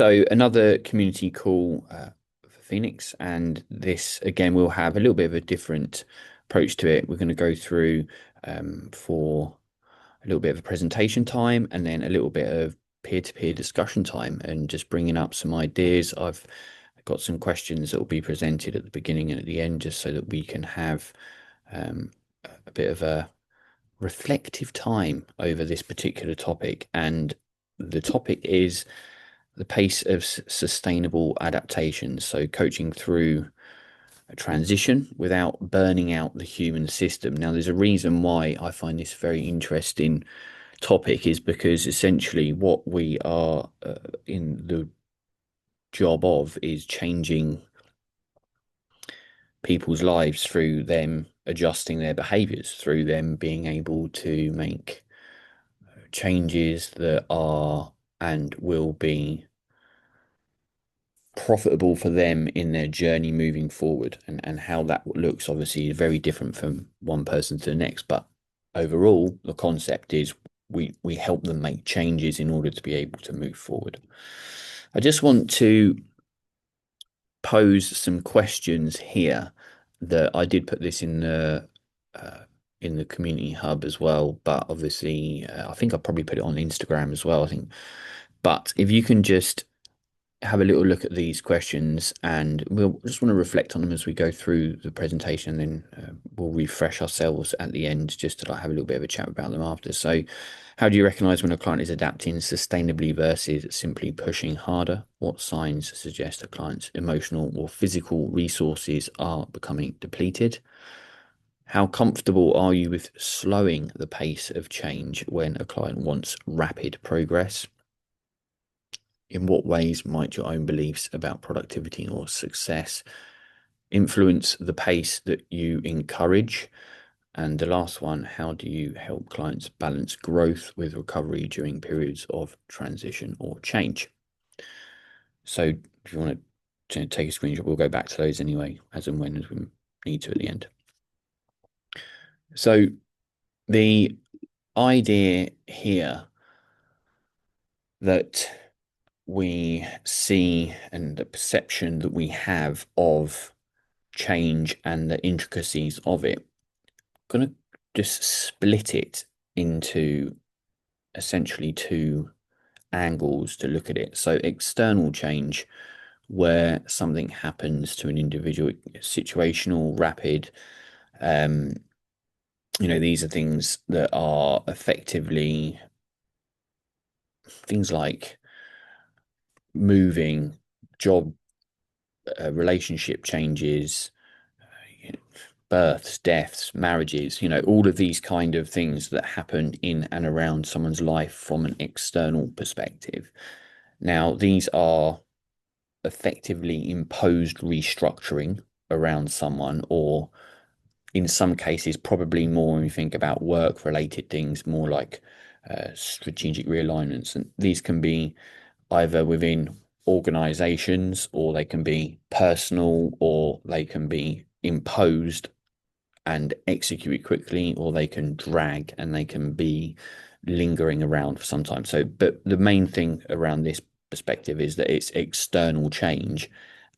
So another community call for Phoenix, and this again will have a little bit of a different approach to it. We're going to go through for a little bit of a presentation time and then a little bit of peer-to-peer discussion time and just bringing up some ideas. I've got some questions that will be presented at the beginning and at the end just so that we can have um, a bit of a reflective time over this particular topic. And the topic is the pace of sustainable adaptation. So, coaching through a transition without burning out the human system. Now, there's a reason why I find this very interesting topic, is because essentially what we are in the job of is changing people's lives through them adjusting their behaviors, through them being able to make changes that are and will be profitable for them in their journey moving forward. And how that looks obviously is very different from one person to the next, but overall the concept is we help them make changes in order to be able to move forward. I just want to pose some questions here that I did put this in the community hub as well, but obviously I think I probably put it on Instagram as well, I think. But if you can just have a little look at these questions, and we'll just want to reflect on them as we go through the presentation. Then we'll refresh ourselves at the end just to like have a little bit of a chat about them after. So, how do you recognize when a client is adapting sustainably versus simply pushing harder? What signs suggest a client's emotional or physical resources are becoming depleted? How comfortable are you with slowing the pace of change when a client wants rapid progress? In what ways might your own beliefs about productivity or success influence the pace that you encourage? And the last one, how do you help clients balance growth with recovery during periods of transition or change? So if you want to take a screenshot, we'll go back to those anyway, as and when as we need to at the end. So the idea here that we see and the perception that we have of change and the intricacies of it, I'm going to just split it into essentially two angles to look at it. So external change, where something happens to an individual, situational, rapid, um, these are things that are effectively things like moving, job, relationship changes, births, deaths, marriages, all of these kind of things that happen in and around someone's life from an external perspective. Now, these are effectively imposed restructuring around someone, or in some cases, probably more when we think about work related things, more like strategic realignments. And these can be either within organizations, or they can be personal, or they can be imposed and execute quickly, or they can drag and they can be lingering around for some time. So, but the main thing around this perspective is that it's external change,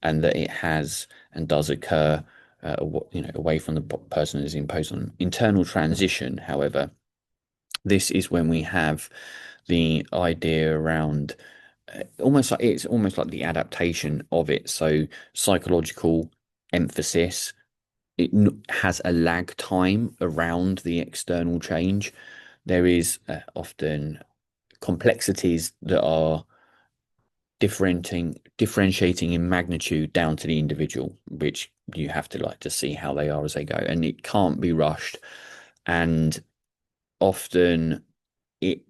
and that it has and does occur, away from the person that is imposed on. Internal transition, however, this is when we have the idea around it's almost like the adaptation of it. So psychological emphasis, it has a lag time around the external change. There is often complexities that are differentiating in magnitude down to the individual, which you have to like to see how they are as they go, and it can't be rushed. And often it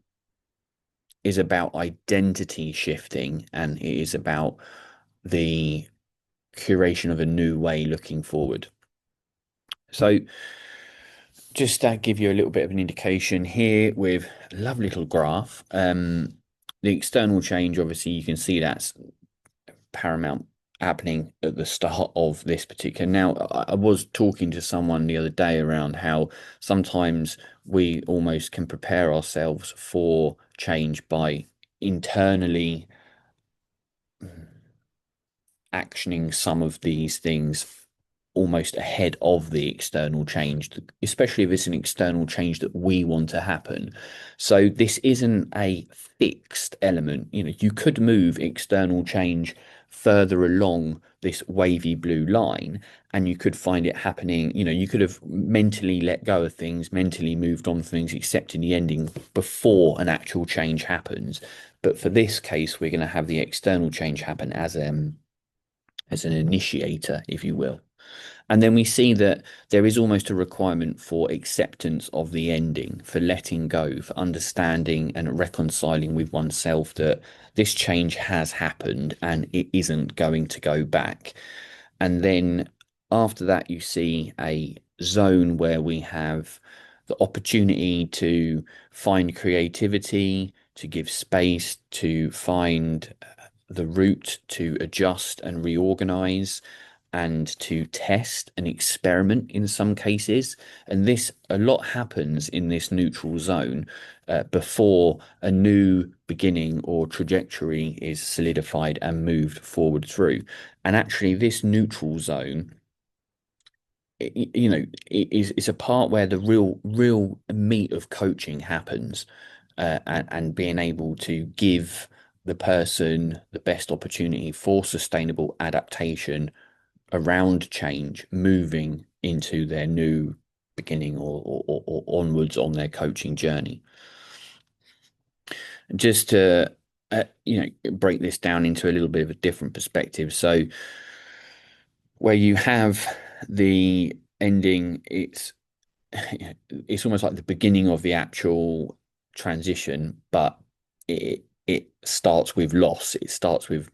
is about identity shifting, and it is about the curation of a new way looking forward. So just to give you a little bit of an indication here with a lovely little graph, the external change, obviously you can see that's paramount happening at the start of this particular. Now, I was talking to someone the other day around how sometimes we almost can prepare ourselves for change by internally actioning some of these things almost ahead of the external change, especially if it's an external change that we want to happen. So this isn't a fixed element. You know, you could move external change further along this wavy blue line, and you could find it happening. You know, you could have mentally let go of things, mentally moved on from things, accepting the ending before an actual change happens. But for this case, we're going to have the external change happen as an initiator, if you will. And then we see that there is almost a requirement for acceptance of the ending, for letting go, for understanding and reconciling with oneself that this change has happened and it isn't going to go back. And then after that, you see a zone where we have the opportunity to find creativity, to give space, to find the route to adjust and reorganize and to test and experiment in some cases. And this, a lot happens in this neutral zone before a new beginning or trajectory is solidified and moved forward through. And actually, this neutral zone, you know, is a part where the real meat of coaching happens, and being able to give the person the best opportunity for sustainable adaptation around change, moving into their new beginning or onwards on their coaching journey. Just to break this down into a little bit of a different perspective. So where you have the ending, it's almost like the beginning of the actual transition, but it starts with loss. It starts with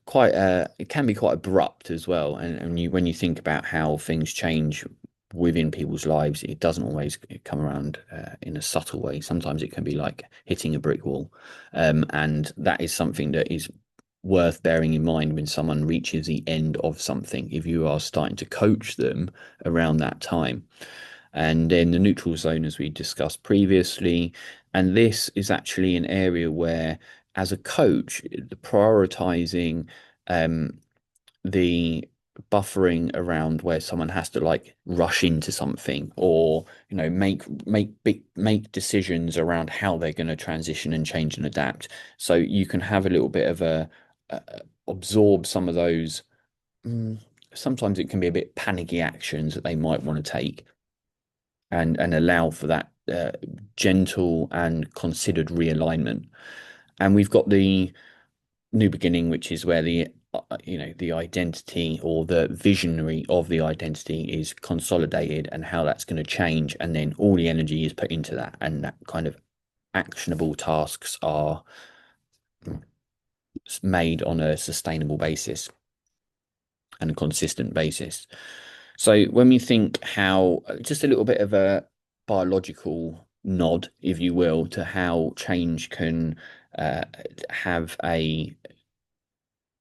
quite it can be quite abrupt as well. And when you think about how things change within people's lives, it doesn't always come around in a subtle way. Sometimes it can be like hitting a brick wall, and that is something that is worth bearing in mind when someone reaches the end of something, if you are starting to coach them around that time. And then the neutral zone, as we discussed previously, and this is actually an area where, as a coach, the prioritizing the buffering around where someone has to like rush into something, or make decisions around how they're going to transition and change and adapt. So you can have a little bit of a absorb some of those. Sometimes it can be a bit panicky actions that they might want to take, and allow for that gentle and considered realignment. And we've got the new beginning, which is where the identity or the visionary of the identity is consolidated and how that's going to change, and then all the energy is put into that, and that kind of actionable tasks are made on a sustainable basis and a consistent basis. So when we think how, just a little bit of a biological nod, if you will, to how change can have a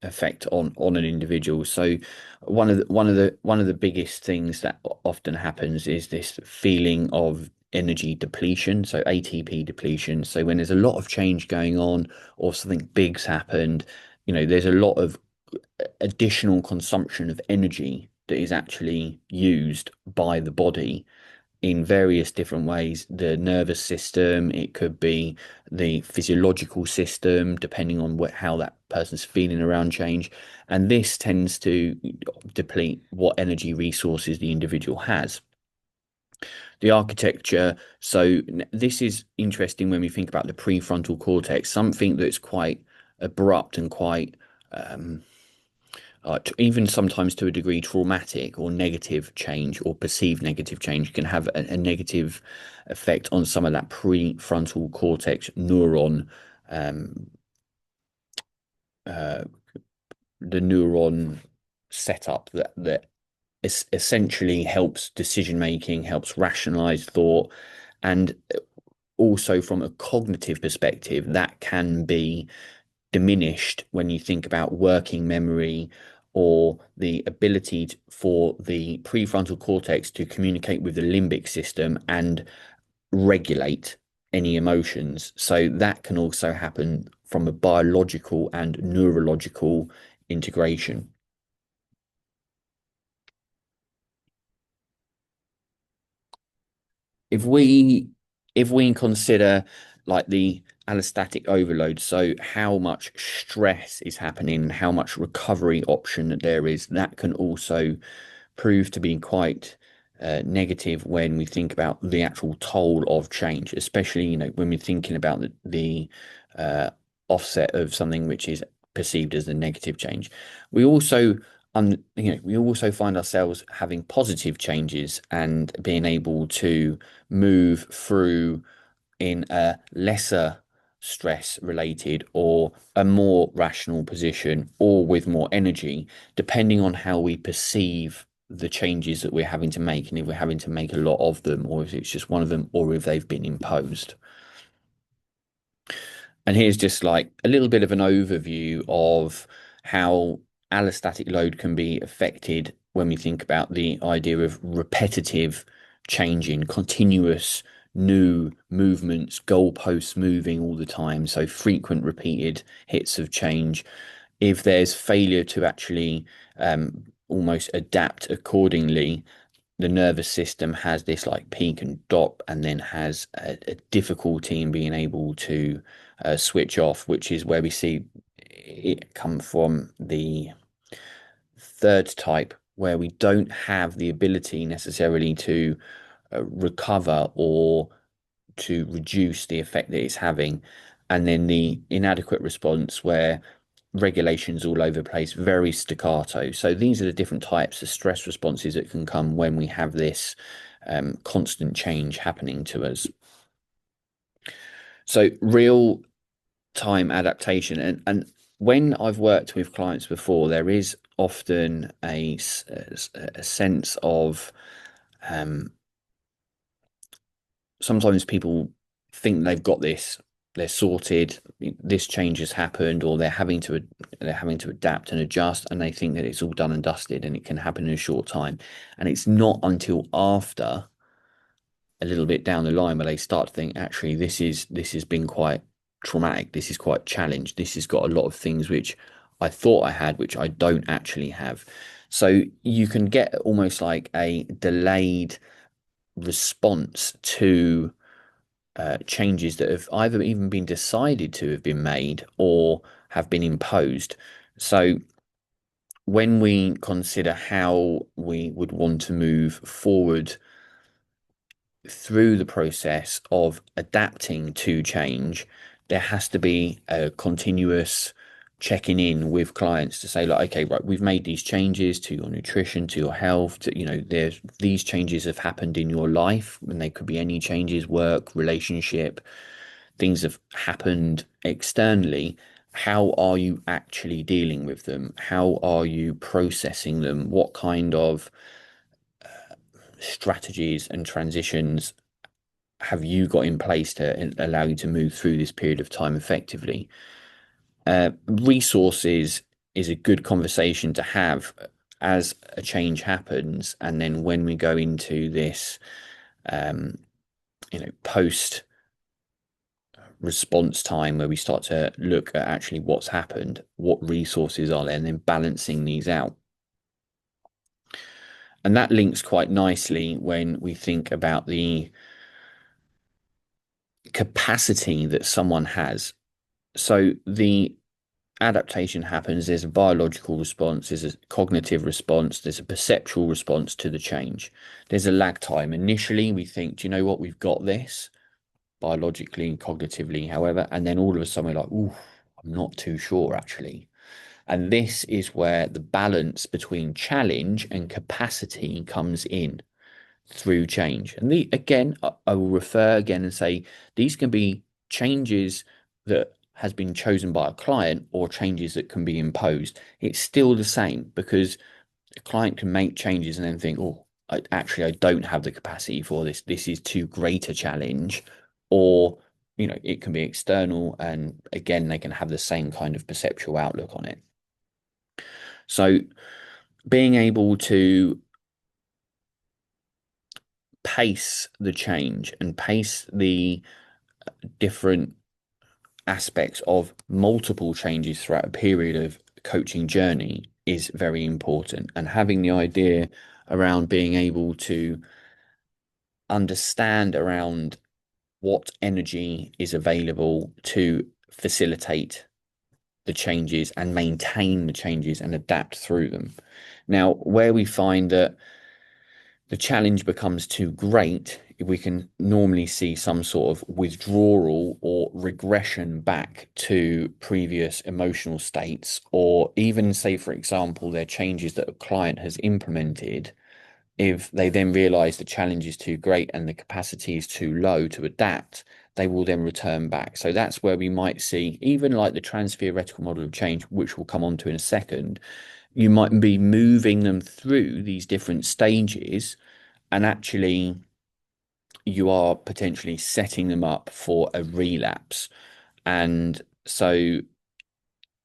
effect on an individual. So one of the biggest things that often happens is this feeling of energy depletion, so ATP depletion. So when there's a lot of change going on or something big's happened, there's a lot of additional consumption of energy that is actually used by the body in various different ways. The nervous system, it could be the physiological system, depending on how that person's feeling around change. And this tends to deplete what energy resources the individual has. The architecture. So this is interesting when we think about the prefrontal cortex, something that's quite abrupt and quite even sometimes to a degree traumatic or negative change or perceived negative change can have a negative effect on some of that prefrontal cortex neuron, um, uh, the neuron setup that essentially helps decision making, helps rationalize thought, and also from a cognitive perspective, that can be diminished when you think about working memory or the ability for the prefrontal cortex to communicate with the limbic system and regulate any emotions. So that can also happen from a biological and neurological integration. if we if we consider like the allostatic overload, so how much stress is happening, how much recovery option that there is, that can also prove to be quite negative when we think about the actual toll of change, especially when we're thinking about the uh, offset of something which is perceived as a negative change. We also we also find ourselves having positive changes and being able to move through in a lesser stress related or a more rational position or with more energy, depending on how we perceive the changes that we're having to make, and if we're having to make a lot of them, or if it's just one of them, or if they've been imposed. And here's just like a little bit of an overview of how allostatic load can be affected when we think about the idea of repetitive changing, continuous new movements, goalposts moving all the time. So frequent repeated hits of change. If there's failure to actually almost adapt accordingly, the nervous system has this like peak and drop, and then has a difficulty in being able to switch off, which is where we see it come from the third type, where we don't have the ability necessarily to recover or to reduce the effect that it's having. And then the inadequate response, where regulations all over the place, very staccato. So these are the different types of stress responses that can come when we have this constant change happening to us. So real time adaptation, and when I've worked with clients before, there is often a sense of um, sometimes people think they've got this, they're sorted, this change has happened, or they're having to adapt and adjust, and they think that it's all done and dusted and it can happen in a short time. And it's not until after a little bit down the line where they start to think, actually, this has been quite traumatic, this is quite challenged, this has got a lot of things which I thought I had, which I don't actually have. So you can get almost like a delayed response to changes that have either even been decided to have been made or have been imposed. So when we consider how we would want to move forward through the process of adapting to change, there has to be a continuous checking in with clients to say, like, okay, right, we've made these changes to your nutrition, to your health, to, there's these changes have happened in your life, and they could be any changes, work, relationship, things have happened externally. How are you actually dealing with them? How are you processing them? What kind of strategies and transitions have you got in place to allow you to move through this period of time effectively? Resources is a good conversation to have as a change happens, and then when we go into this, post response time where we start to look at actually what's happened, what resources are there, and then balancing these out. And that links quite nicely when we think about the capacity that someone has. So the adaptation happens, there's a biological response, there's a cognitive response, there's a perceptual response to the change. There's a lag time. Initially, we think, do you know what, we've got this biologically and cognitively, however, and then all of a sudden we're like, ooh, I'm not too sure actually. And this is where the balance between challenge and capacity comes in through change. And again, I will refer again and say these can be changes that has been chosen by a client or changes that can be imposed. It's still the same, because a client can make changes and then think, oh, I don't have the capacity for this. This is too great a challenge. Or, it can be external, and again, they can have the same kind of perceptual outlook on it. So being able to pace the change and pace the different aspects of multiple changes throughout a period of coaching journey is very important. And having the idea around being able to understand around what energy is available to facilitate the changes and maintain the changes and adapt through them. Now, where we find that the challenge becomes too great, we can normally see some sort of withdrawal or regression back to previous emotional states, or even say, for example, there are changes that a client has implemented. If they then realize the challenge is too great and the capacity is too low to adapt, they will then return back. So that's where we might see, even like the trans-theoretical model of change, which we'll come on to in a second, you might be moving them through these different stages, and actually you are potentially setting them up for a relapse. And so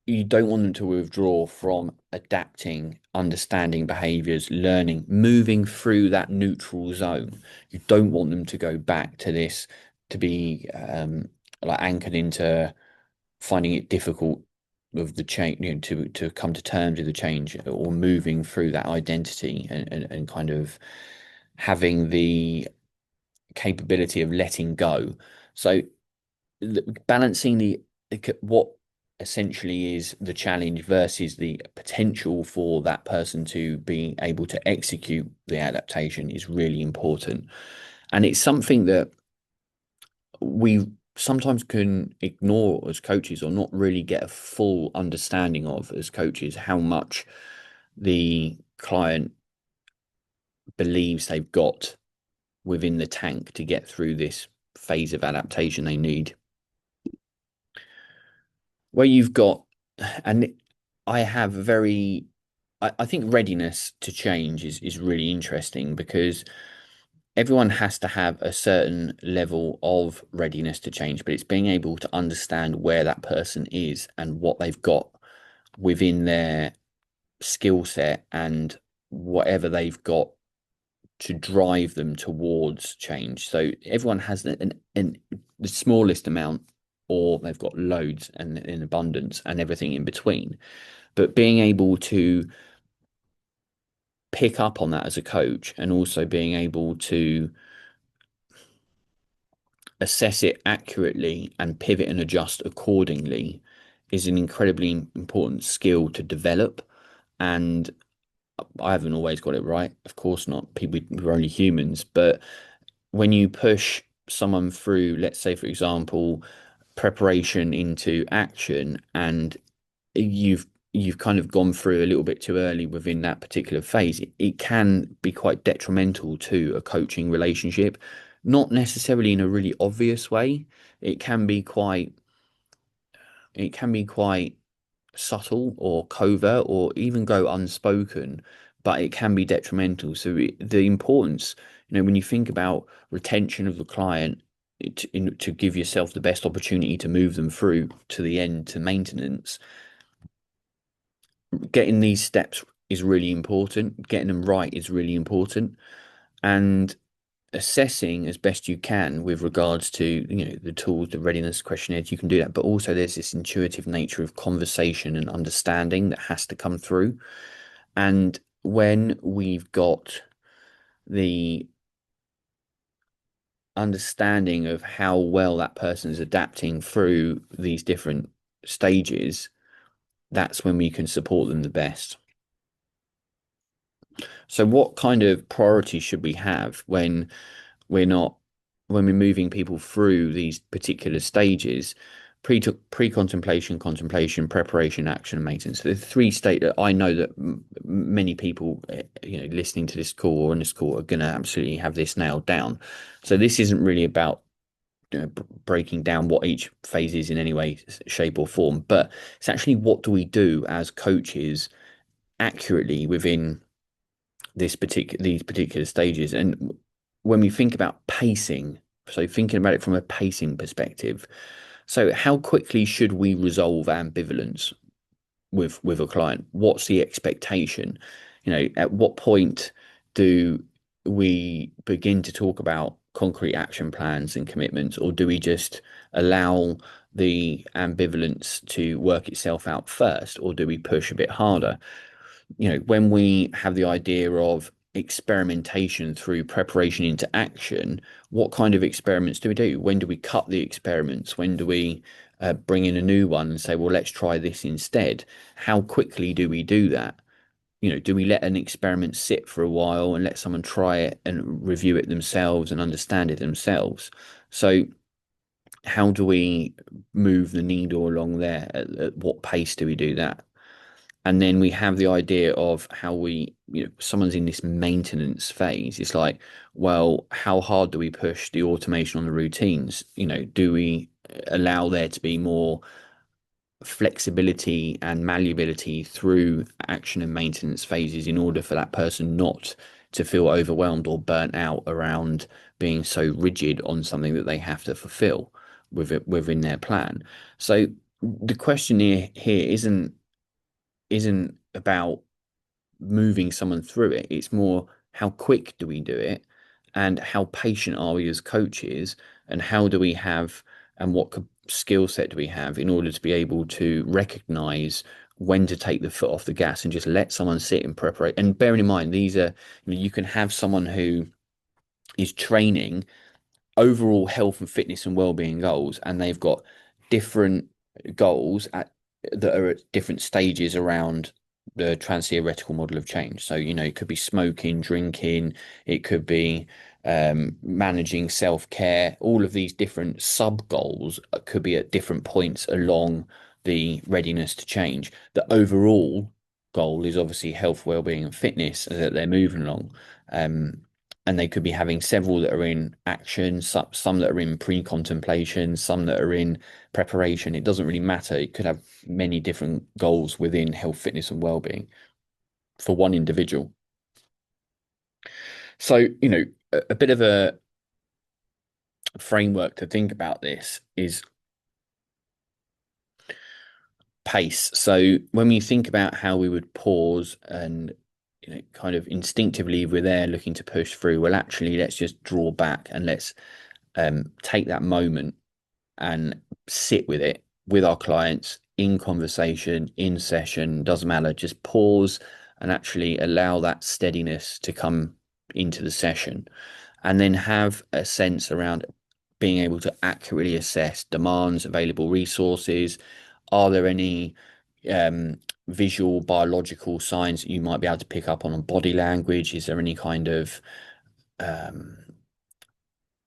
you don't want them to withdraw from adapting, understanding behaviors, learning, moving through that neutral zone. You don't want them to go back to this, to be like anchored into finding it difficult of the change, to come to terms with the change, or moving through that identity, and kind of having the capability of letting go. So balancing what essentially is the challenge versus the potential for that person to be able to execute the adaptation is really important. And it's something that we sometimes can ignore as coaches, or not really get a full understanding of as coaches, how much the client believes they've got within the tank to get through this phase of adaptation they need. Where you've got, and I have very, I think readiness to change is really interesting, because everyone has to have a certain level of readiness to change, but it's being able to understand where that person is and what they've got within their skill set and whatever they've got to drive them towards change. So everyone has the smallest amount, or they've got loads and in abundance and everything in between. But being able to pick up on that as a coach, and also being able to assess it accurately and pivot and adjust accordingly, is an incredibly important skill to develop. And I haven't always got it right, of course not. People, we're only humans. But when you push someone through, let's say, for example, preparation into action, and you've kind of gone through a little bit too early within that particular phase, it can be quite detrimental to a coaching relationship. Not necessarily in a really obvious way. It can be quite it can be quite subtle or covert, or even go unspoken, but it can be detrimental. So the importance, when you think about retention of the client, to give yourself the best opportunity to move them through to the end, to maintenance, getting these steps is really important. Getting them right is really important. And assessing as best you can with regards to the tools, the readiness questionnaires, you can do that. But also there's this intuitive nature of conversation and understanding that has to come through. And when we've got the understanding of how well that person is adapting through these different stages, that's when we can support them the best. So what kind of priorities should we have when we're not when we're moving people through these particular stages? Pre-contemplation, contemplation, preparation, action, and maintenance. So the three state that I know that many people listening to this call or on this call are going to absolutely have this nailed down. So this isn't really about breaking down what each phase is in any way, shape, or form, but it's actually, what do we do as coaches accurately within these particular stages? And when we think about pacing, so thinking about it from a pacing perspective, so how quickly should we resolve ambivalence with a client? What's the expectation? At what point do we begin to talk about concrete action plans and commitments, or do we just allow the ambivalence to work itself out first, or do we push a bit harder? When we have the idea of experimentation through preparation into action, what kind of experiments do we do? When do we cut the experiments? When do we bring in a new one and say, well, let's try this instead? How quickly do we do that? Do we let an experiment sit for a while and let someone try it and review it themselves and understand it themselves? So how do we move the needle along there? At what pace do we do that? And then we have the idea of how someone's in this maintenance phase. It's like, well, how hard do we push the automation on the routines? Do we allow there to be more flexibility and malleability through action and maintenance phases in order for that person not to feel overwhelmed or burnt out around being so rigid on something that they have to fulfill within their plan? So the question here isn't about moving someone through it. It's more, how quick do we do it, and how patient are we as coaches, and how do we have, and what skill set do we have in order to be able to recognize when to take the foot off the gas and just let someone sit in preparation. And bearing in mind, these are, you can have someone who is training overall health and fitness and well-being goals, and they've got different goals that are at different stages around the trans-theoretical model of change. So, it could be smoking, drinking, it could be managing self-care. All of these different sub goals could be at different points along the readiness to change. The overall goal is obviously health, well-being, and fitness that they're moving along. And they could be having several that are in action, some that are in pre-contemplation, some that are in preparation. It doesn't really matter. It could have many different goals within health, fitness, and well-being for one individual. So, a bit of a framework to think about this is pace. So when we think about how we would pause and kind of instinctively, we're there looking to push through, well, actually, let's just draw back and let's take that moment and sit with it with our clients in conversation, in session, doesn't matter, just pause and actually allow that steadiness to come into the session, and then have a sense around being able to accurately assess demands, available resources. Are there any visual biological signs that you might be able to pick up on body language? Is there any kind of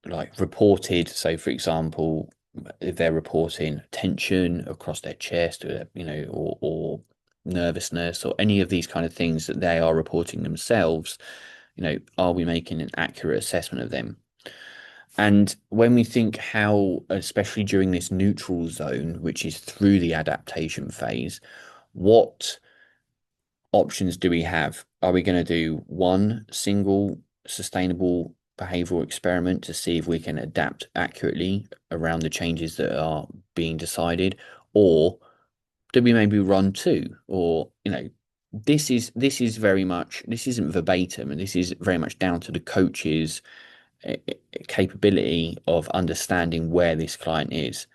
like reported, so for example, if they're reporting tension across their chest, or nervousness, or any of these kind of things that they are reporting themselves, are we making an accurate assessment of them? And when we think how, especially during this neutral zone, which is through the adaptation phase, what options do we have? Are we going to do one single sustainable behavioral experiment to see if we can adapt accurately around the changes that are being decided? Or do we maybe run two? Or, this is very much, this isn't verbatim, and this is very much down to the coach's capability of understanding where this client is.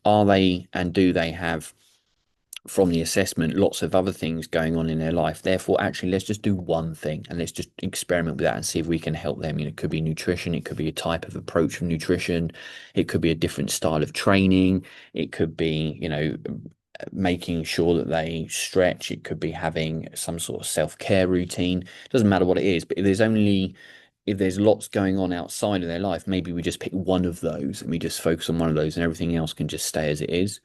Are they, and do they have, from the assessment, lots of other things going on in their life? Therefore, actually, let's just do one thing and let's just experiment with that and see if we can help them. It could be nutrition, it could be a type of approach from nutrition, it could be a different style of training, it could be, making sure that they stretch, it could be having some sort of self-care routine. It doesn't matter what it is, but if there's lots going on outside of their life, maybe we just pick one of those and we just focus on one of those, and everything else can just stay as it is.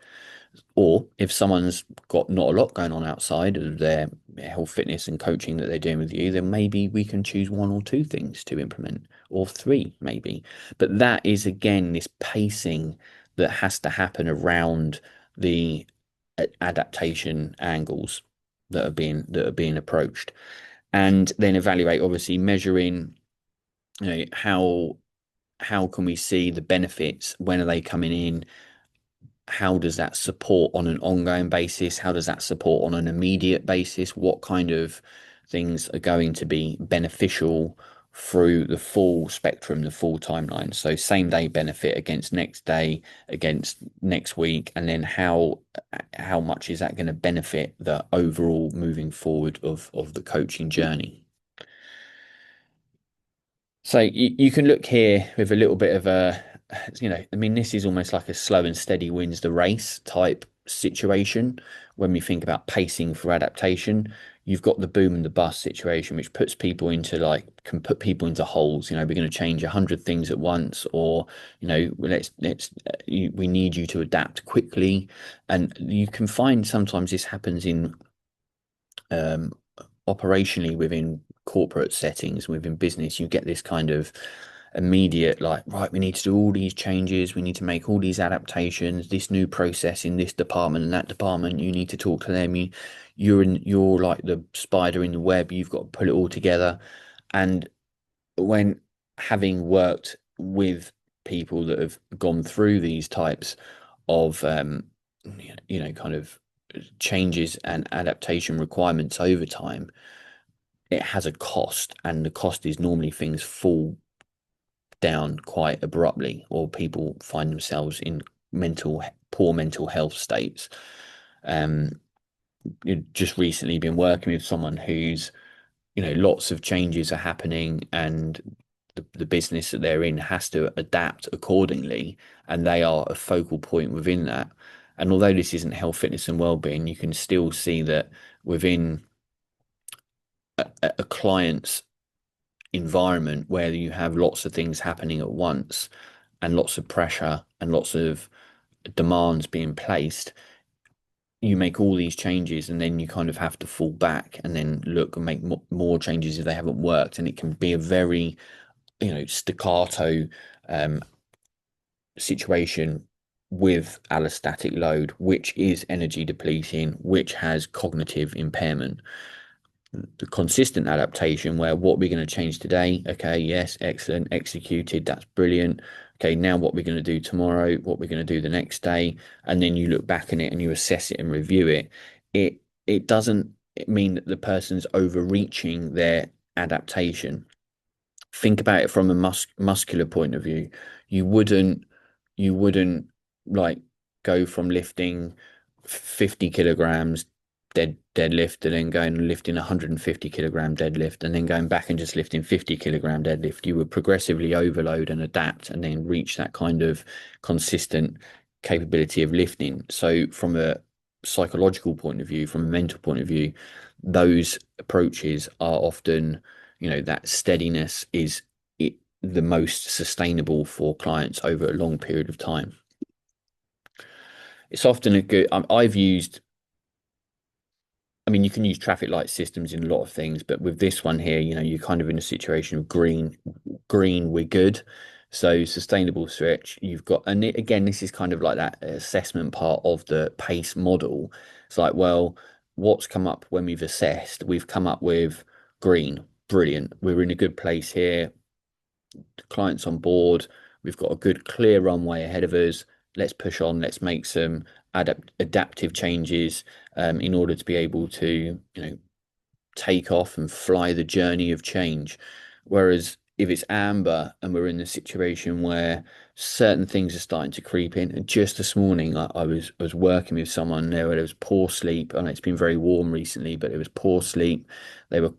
Or if someone's got not a lot going on outside of their health, fitness, and coaching that they're doing with you, then maybe we can choose one or two things to implement, or three maybe. But that is, again, this pacing that has to happen around the adaptation angles that are being approached, and then evaluate, obviously measuring, how can we see the benefits? When are they coming in? How does that support on an ongoing basis? How does that support on an immediate basis? What kind of things are going to be beneficial through the full spectrum, the full timeline. So same day benefit against next day, against next week, and then how much is that going to benefit the overall moving forward of the coaching journey. So you can look here with a little bit of a, I mean, this is almost like a slow and steady wins the race type situation. When we think about pacing for adaptation, you've got the boom and the bust situation, which puts people into like, can put people into holes. We're going to change 100 things at once, or, we need you to adapt quickly. And you can find sometimes this happens in um, operationally within corporate settings, within business. You get this kind of immediate, like, right, we need to do all these changes, we need to make all these adaptations, this new process in this department and that department, you need to talk to them. You're like the spider in the web, you've got to pull it all together. And when having worked with people that have gone through these types of kind of changes and adaptation requirements over time, it has a cost, and the cost is normally things fall down quite abruptly, or people find themselves in poor mental health states. Um, just recently been working with someone who's, lots of changes are happening, and the business that they're in has to adapt accordingly, and they are a focal point within that. And although this isn't health, fitness, and well-being, you can still see that within a client's environment where you have lots of things happening at once and lots of pressure and lots of demands being placed, you make all these changes and then you kind of have to fall back and then look and make more changes if they haven't worked. And it can be a very, staccato um, situation with allostatic load, which is energy depleting, which has cognitive impairment. The consistent adaptation, where what we're going to change today, okay, yes, excellent, executed, that's brilliant. Okay, now what we're going to do tomorrow, what we're going to do the next day, and then you look back on it and you assess it and review it. It doesn't mean that the person's overreaching their adaptation. Think about it from a muscular point of view. You wouldn't you wouldn't like go from lifting 50 kilograms deadlift and then going and lifting 150-kilogram deadlift and then going back and just lifting 50-kilogram deadlift. You would progressively overload and adapt and then reach that kind of consistent capability of lifting. So from a psychological point of view, from a mental point of view, those approaches are often, that steadiness is the most sustainable for clients over a long period of time. It's often a good, I've used, I mean, you can use traffic light systems in a lot of things, but with this one here, you're kind of in a situation of green, we're good. So sustainable stretch, you've got, and again, this is kind of like that assessment part of the PACE model. It's like, well, what's come up when we've assessed? We've come up with green, brilliant. We're in a good place here. The client's on board. We've got a good, clear runway ahead of us. Let's push on. Let's make some adaptive changes in order to be able to, take off and fly the journey of change. Whereas if it's amber and we're in a situation where certain things are starting to creep in, and just this morning I was working with someone there where there was poor sleep. I know it's been very warm recently, but it was poor sleep. They were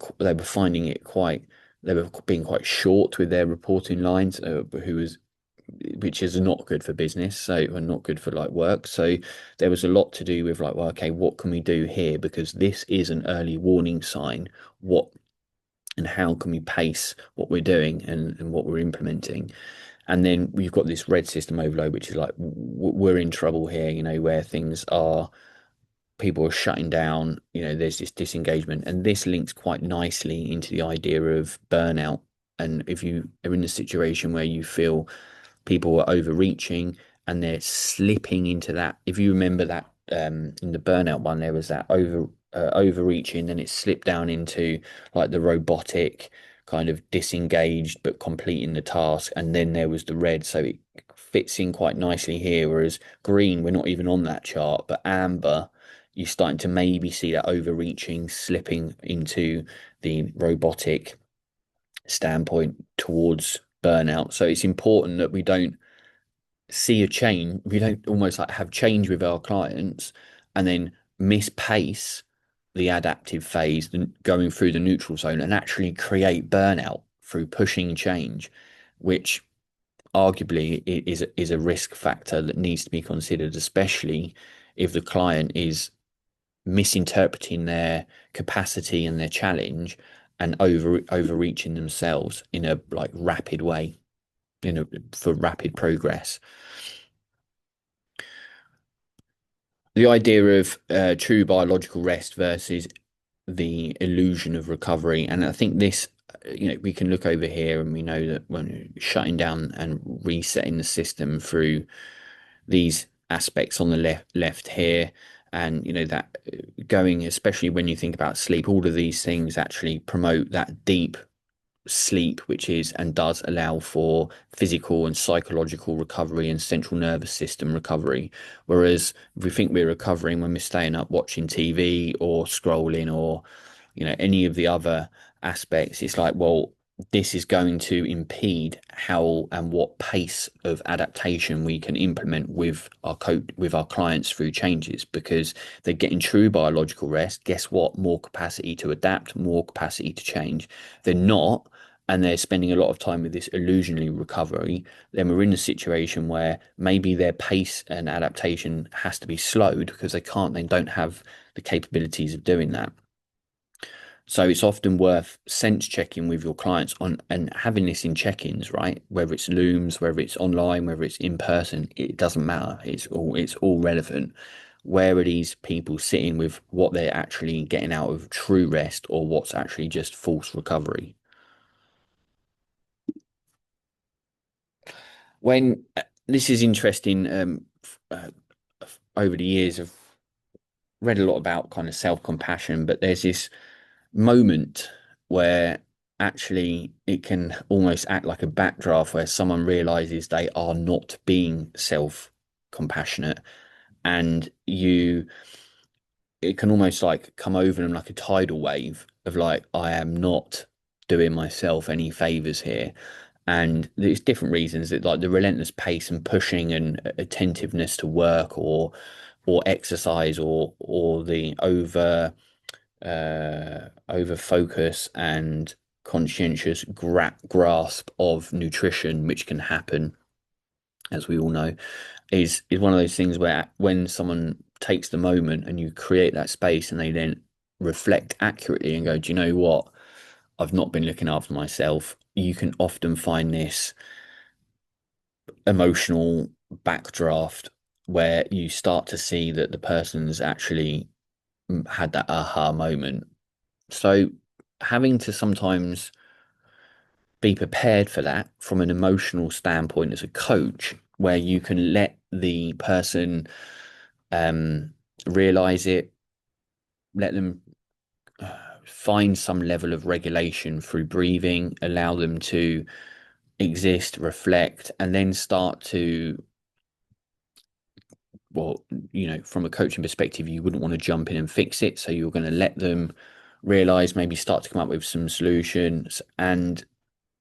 finding it quite. They were being quite short with their reporting lines, which is not good for business, so and not good for like work. So there was a lot to do with like, well, okay, what can we do here? Because this is an early warning sign. What and how can we pace what we're doing and what we're implementing? And then we've got this red system overload, which is like we're in trouble here, where things are, people are shutting down, there's this disengagement, and this links quite nicely into the idea of burnout. And if you are in a situation where you feel people are overreaching and they're slipping into that, if you remember that in the burnout one, there was that overreaching, then it slipped down into like the robotic kind of disengaged but completing the task, and then there was the red, so it fits in quite nicely here. Whereas green, we're not even on that chart, but amber, you're starting to maybe see that overreaching slipping into the robotic standpoint towards burnout. So it's important that we don't see a change, we don't almost like have change with our clients and then miss pace the adaptive phase, going through the neutral zone, and actually create burnout through pushing change, which arguably is a risk factor that needs to be considered, especially if the client is misinterpreting their capacity and their challenge and overreaching themselves in a like rapid way, for rapid progress. The idea of true biological rest versus the illusion of recovery. And I think this, we can look over here and we know that when shutting down and resetting the system through these aspects on the left here, and that going, especially when you think about sleep, all of these things actually promote that deep sleep, which is and does allow for physical and psychological recovery and central nervous system recovery. Whereas if we think we're recovering when we're staying up watching TV or scrolling or any of the other aspects, it's like, well, this is going to impede how and what pace of adaptation we can implement with our clients through changes, because they're getting true biological rest. Guess what? More capacity to adapt, more capacity to change. They're not, and they're spending a lot of time with this illusionary recovery. Then we're in a situation where maybe their pace and adaptation has to be slowed because they don't have the capabilities of doing that. So it's often worth sense checking with your clients on and having this in check-ins, right? Whether it's Looms, whether it's online, whether it's in person, it doesn't matter. It's all relevant. Where are these people sitting with what they're actually getting out of true rest or what's actually just false recovery? When This is interesting, over the years I've read a lot about kind of self-compassion, but there's this moment where actually it can almost act like a backdraft where someone realizes they are not being self-compassionate, and it can almost like come over them like a tidal wave of like, I am not doing myself any favors here. And there's different reasons that, like, the relentless pace and pushing and attentiveness to work or exercise, or the over focus and conscientious grasp of nutrition, which can happen, as we all know, is one of those things where when someone takes the moment and you create that space and they then reflect accurately and go, do you know what? I've not been looking after myself. You can often find this emotional backdraft where you start to see that the person's actually had that aha moment. So having to sometimes be prepared for that from an emotional standpoint as a coach, where you can let the person um, realize it, let them find some level of regulation through breathing, allow them to exist, reflect, and then start to, well, from a coaching perspective, you wouldn't want to jump in and fix it. So you're going to let them realize, maybe start to come up with some solutions. And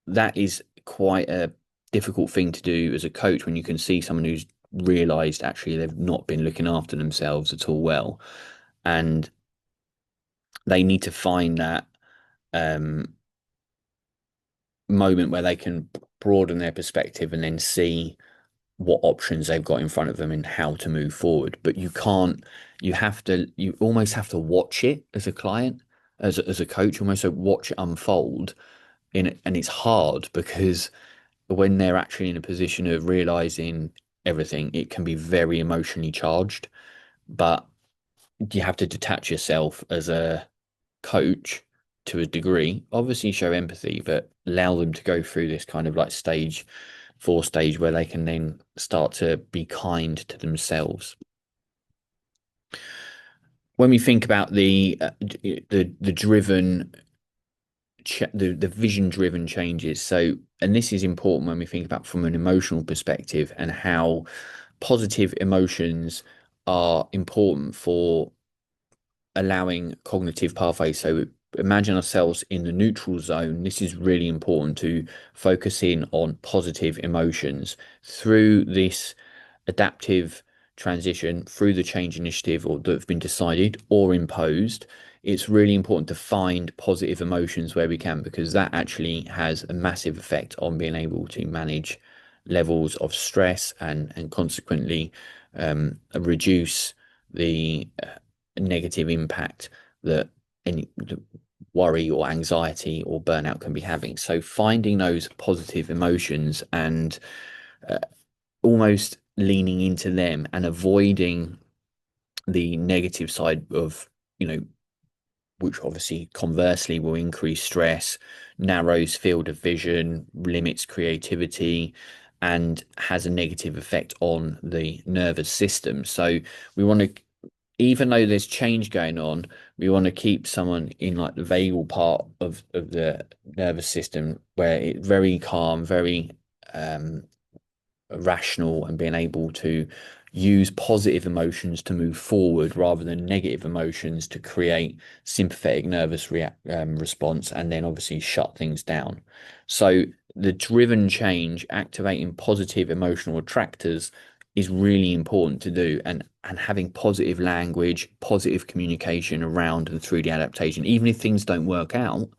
that is quite a difficult thing to do as a coach when you can see someone who's realized actually they've not been looking after themselves at all well. And they need to find that um, moment where they can broaden their perspective and then see what options they've got in front of them and how to move forward. But you almost have to watch it as a client, as a coach, almost so watch it unfold in it. And it's hard because when they're actually in a position of realizing everything, it can be very emotionally charged. But you have to detach yourself as a coach to a degree, obviously show empathy, but allow them to go through this kind of like stage where they can then start to be kind to themselves. When we think about the driven the vision driven changes, so, and this is important when we think about from an emotional perspective and how positive emotions are important for allowing cognitive pathways. So imagine ourselves in the neutral zone. This is really important to focus in on positive emotions through this adaptive transition, through the change initiative or that have been decided or imposed. It's really important to find positive emotions where we can, because that actually has a massive effect on being able to manage levels of stress and consequently reduce the negative impact that any worry or anxiety or burnout can be having. So finding those positive emotions and uh, almost leaning into them and avoiding the negative side of, you know, which obviously conversely will increase stress, narrows field of vision, limits creativity, and has a negative effect on the nervous system. So we want to, even though there's change going on, we want to keep someone in like the vagal part of the nervous system where it's very calm, very um, rational, and being able to use positive emotions to move forward rather than negative emotions to create sympathetic nervous response and then obviously shut things down. So the driven change, activating positive emotional attractors, is really important to do, and having positive language, positive communication around and through the adaptation, even if things don't work out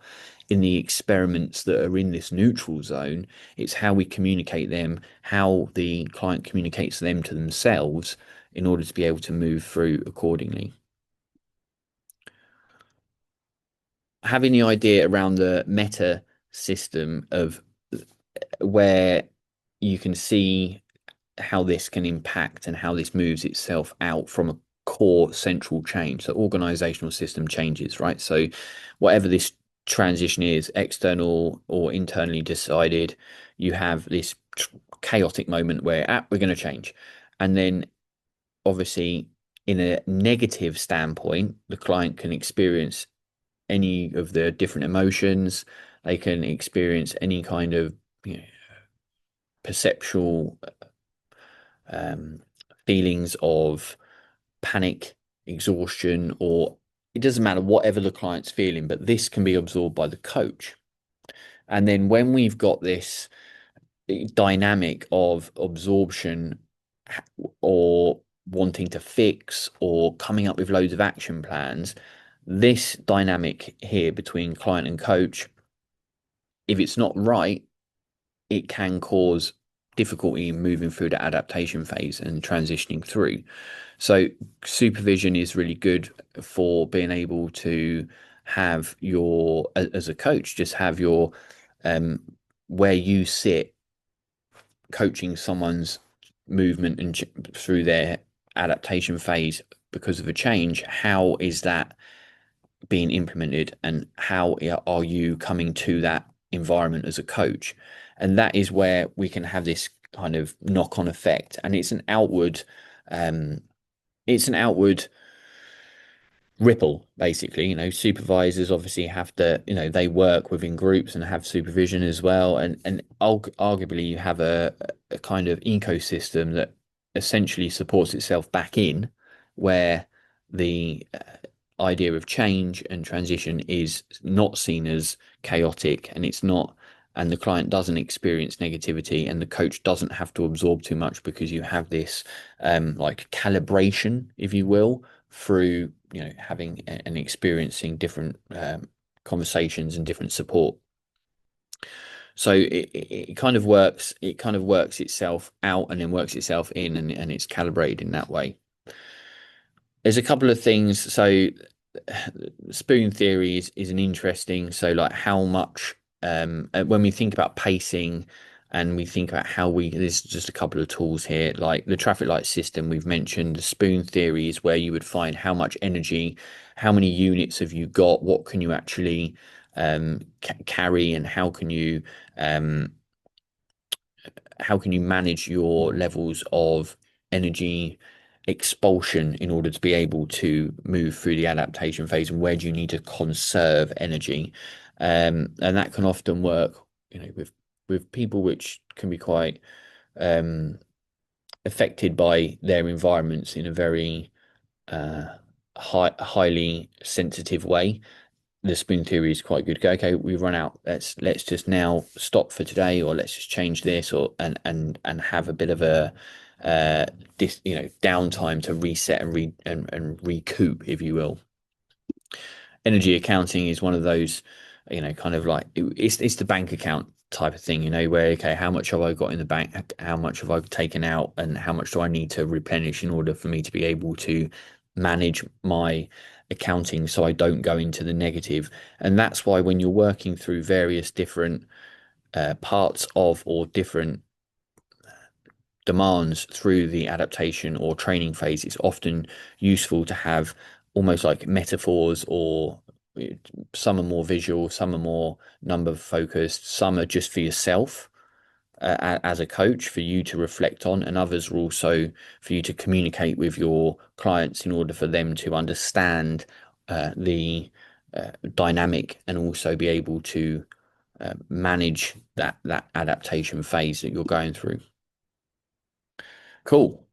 in the experiments that are in this neutral zone. It's how we communicate them, how the client communicates them to themselves in order to be able to move through accordingly. Having the idea around the meta system of where you can see how this can impact and how this moves itself out from a core central change. So organizational system changes, right? So whatever this transition is, external or internally decided, you have this chaotic moment where we're going to change. And then obviously in a negative standpoint, the client can experience any of the different emotions. They can experience any kind of, you know, perceptual um, feelings of panic, exhaustion, or it doesn't matter, whatever the client's feeling, but this can be absorbed by the coach. And then when we've got this dynamic of absorption or wanting to fix or coming up with loads of action plans, this dynamic here between client and coach, if it's not right, it can cause difficulty in moving through the adaptation phase and transitioning through. So supervision is really good for being able to have your, as a coach, just have your um where you sit coaching someone's movement and through their adaptation phase because of a change. How is that being implemented, and how are you coming to that environment as a coach? And that is where we can have this kind of knock-on effect, and um it's an outward ripple, basically. Supervisors obviously have to, they work within groups and have supervision as well, and arguably you have a kind of ecosystem that essentially supports itself back in, where the idea of change and transition is not seen as chaotic, and it's not, and the client doesn't experience negativity, and the coach doesn't have to absorb too much, because you have this like calibration, if you will, through having and experiencing different conversations and different support. So it kind of works, itself out and then works itself in, and it's calibrated in that way. There's a couple of things. So spoon theory is an interesting, so like how much when we think about pacing and we think about how there's just a couple of tools here, like the traffic light system we've mentioned. The spoon theory is where you would find how much energy, how many units have you got, what can you actually carry, and um, how can you manage your levels of energy expulsion in order to be able to move through the adaptation phase, and where do you need to conserve energy. And that can often work, with people which can be quite um, affected by their environments in a very highly sensitive way. the spin theory is quite good. Go, okay, we've run out. Let's just now stop for today, or let's just change this, or and have a bit of a downtime to reset and and recoup, if you will. Energy accounting is one of those, kind of like it's the bank account type of thing, where okay, how much have I got in the bank? How much have I taken out, and how much do I need to replenish in order for me to be able to manage my accounting so I don't go into the negative? And that's why when you're working through various different parts of or different demands through the adaptation or training phase, it's often useful to have almost like metaphors, or some are more visual, some are more number focused, some are just for yourself as a coach for you to reflect on, and others are also for you to communicate with your clients in order for them to understand the dynamic and also be able to manage that adaptation phase that you're going through. Cool.